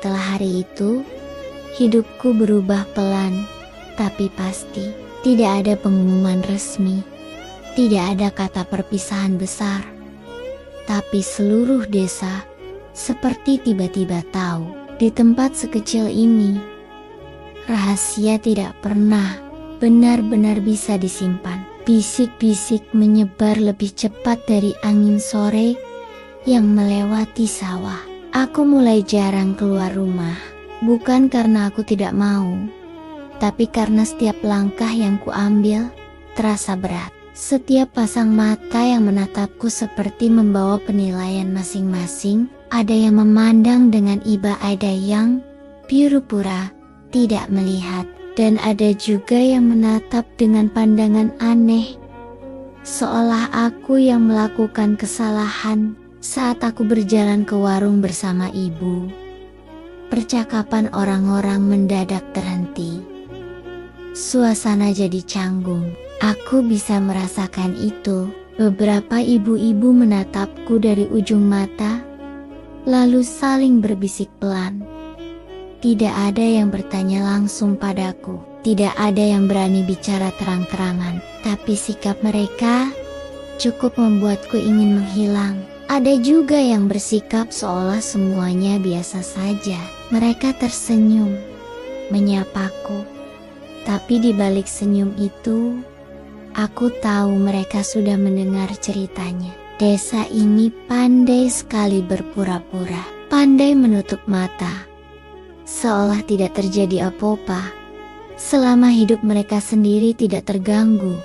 setelah hari itu, hidupku berubah pelan, tapi pasti. Tidak ada pengumuman resmi, tidak ada kata perpisahan besar. Tapi seluruh desa seperti tiba-tiba tahu, di tempat sekecil ini, rahasia tidak pernah benar-benar bisa disimpan. Bisik-bisik menyebar lebih cepat dari angin sore yang melewati sawah. Aku mulai jarang keluar rumah, bukan karena aku tidak mau, tapi karena setiap langkah yang kuambil terasa berat. Setiap pasang mata yang menatapku seperti membawa penilaian masing-masing. Ada yang memandang dengan iba, ada yang pura-pura tidak melihat, dan ada juga yang menatap dengan pandangan aneh, seolah aku yang melakukan kesalahan. Saat aku berjalan ke warung bersama ibu, percakapan orang-orang mendadak terhenti. Suasana jadi canggung. Aku bisa merasakan itu. Beberapa ibu-ibu menatapku dari ujung mata, lalu saling berbisik pelan. Tidak ada yang bertanya langsung padaku. Tidak ada yang berani bicara terang-terangan. Tapi sikap mereka cukup membuatku ingin menghilang. Ada juga yang bersikap seolah semuanya biasa saja. Mereka tersenyum, menyapaku. Tapi di balik senyum itu, aku tahu mereka sudah mendengar ceritanya. Desa ini pandai sekali berpura-pura, pandai menutup mata, seolah tidak terjadi apa-apa, selama hidup mereka sendiri tidak terganggu.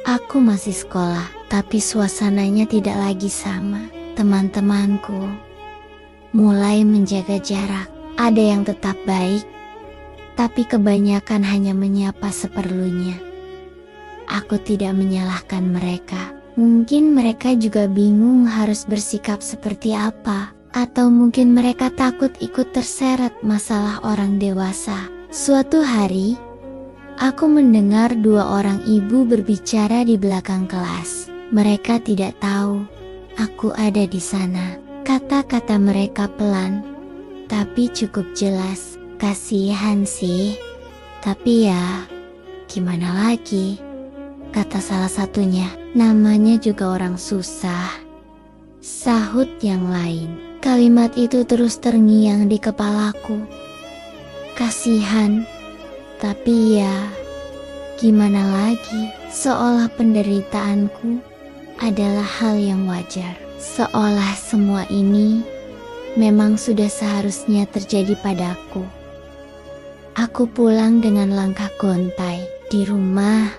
Aku masih sekolah, tapi suasananya tidak lagi sama. Teman-temanku mulai menjaga jarak. Ada yang tetap baik, tapi kebanyakan hanya menyapa seperlunya. Aku tidak menyalahkan mereka. Mungkin mereka juga bingung harus bersikap seperti apa. Atau mungkin mereka takut ikut terseret masalah orang dewasa. Suatu hari, aku mendengar dua orang ibu berbicara di belakang kelas. Mereka tidak tahu aku ada di sana. Kata-kata mereka pelan, tapi cukup jelas. Kasihan sih, tapi ya gimana lagi, kata salah satunya. Namanya juga orang susah, sahut yang lain. Kalimat itu terus terngiang di kepalaku. Kasihan, tapi ya gimana lagi, seolah penderitaanku adalah hal yang wajar. Seolah semua ini memang sudah seharusnya terjadi padaku. Aku pulang dengan langkah gontai. Di rumah,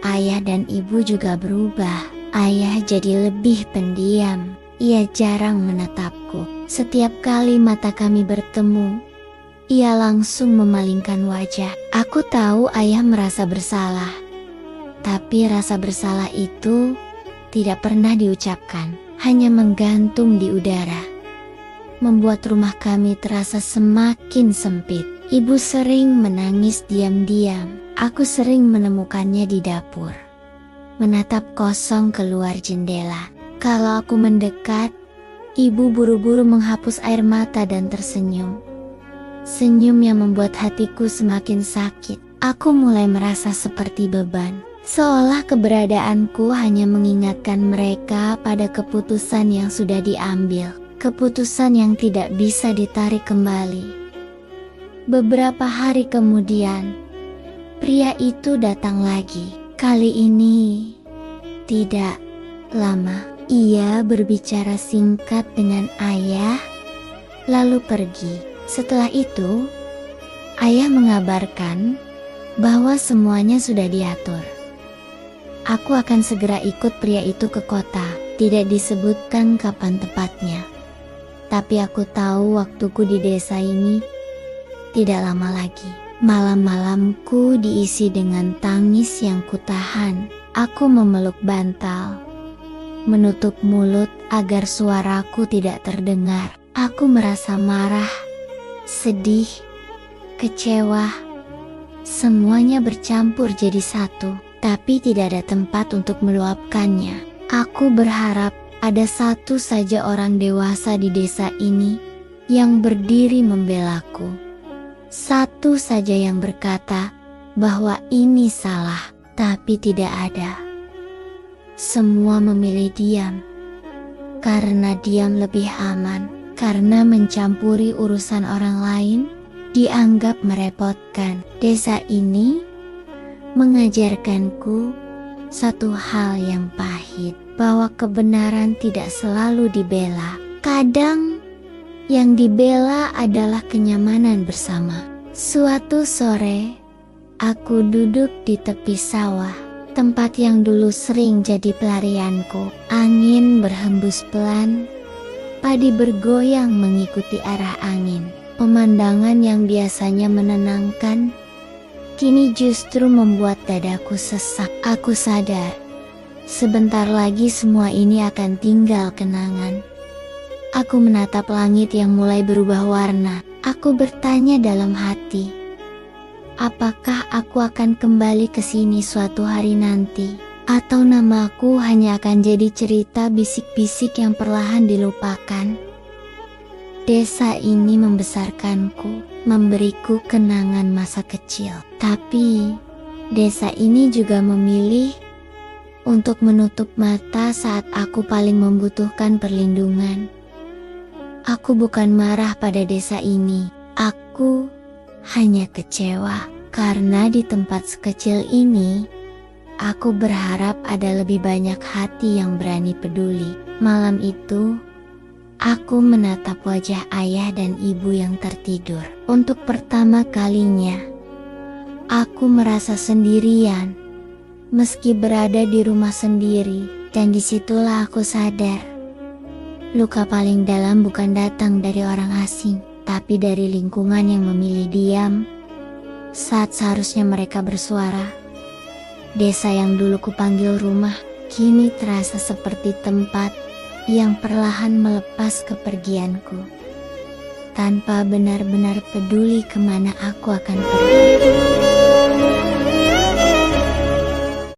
ayah dan ibu juga berubah. Ayah jadi lebih pendiam. Ia jarang menatapku. Setiap kali mata kami bertemu, ia langsung memalingkan wajah. Aku tahu ayah merasa bersalah, tapi rasa bersalah itu tidak pernah diucapkan, hanya menggantung di udara, membuat rumah kami terasa semakin sempit. Ibu sering menangis diam-diam. Aku sering menemukannya di dapur, menatap kosong keluar jendela. Kalau aku mendekat, ibu buru-buru menghapus air mata dan tersenyum. Senyum yang membuat hatiku semakin sakit. Aku mulai merasa seperti beban, seolah keberadaanku hanya mengingatkan mereka pada keputusan yang sudah diambil, keputusan yang tidak bisa ditarik kembali. Beberapa hari kemudian, pria itu datang lagi. Kali ini tidak lama. Ia berbicara singkat dengan ayah, lalu pergi. Setelah itu, ayah mengabarkan bahwa semuanya sudah diatur. Aku akan segera ikut pria itu ke kota. Tidak disebutkan kapan tepatnya. Tapi aku tahu waktuku di desa ini tidak lama lagi. Malam-malamku diisi dengan tangis yang kutahan. Aku memeluk bantal, menutup mulut agar suaraku tidak terdengar. Aku merasa marah, sedih, kecewa. Semuanya bercampur jadi satu, tapi tidak ada tempat untuk meluapkannya. Aku berharap ada satu saja orang dewasa di desa ini yang berdiri membelaku. Satu saja yang berkata bahwa ini salah, tapi tidak ada. Semua memilih diam, karena diam lebih aman, karena mencampuri urusan orang lain dianggap merepotkan. Desa ini mengajarkanku satu hal yang pahit, bahwa kebenaran tidak selalu dibela. Kadang yang dibela adalah kenyamanan bersama. Suatu sore, aku duduk di tepi sawah, tempat yang dulu sering jadi pelarianku. Angin berhembus pelan, padi bergoyang mengikuti arah angin. Pemandangan yang biasanya menenangkan, kini justru membuat dadaku sesak. Aku sadar, sebentar lagi semua ini akan tinggal kenangan. Aku menatap langit yang mulai berubah warna. Aku bertanya dalam hati, apakah aku akan kembali ke sini suatu hari nanti? Atau namaku hanya akan jadi cerita bisik-bisik yang perlahan dilupakan? Desa ini membesarkanku, memberiku kenangan masa kecil. Tapi, desa ini juga memilih untuk menutup mata saat aku paling membutuhkan perlindungan. Aku bukan marah pada desa ini. Aku hanya kecewa karena di tempat sekecil ini, aku berharap ada lebih banyak hati yang berani peduli. Malam itu, aku menatap wajah ayah dan ibu yang tertidur. Untuk pertama kalinya, aku merasa sendirian, meski berada di rumah sendiri. Dan disitulah aku sadar, luka paling dalam bukan datang dari orang asing, tapi dari lingkungan yang memilih diam saat seharusnya mereka bersuara. Desa yang dulu kupanggil rumah, kini terasa seperti tempat yang perlahan melepas kepergianku, tanpa benar-benar peduli kemana aku akan pergi.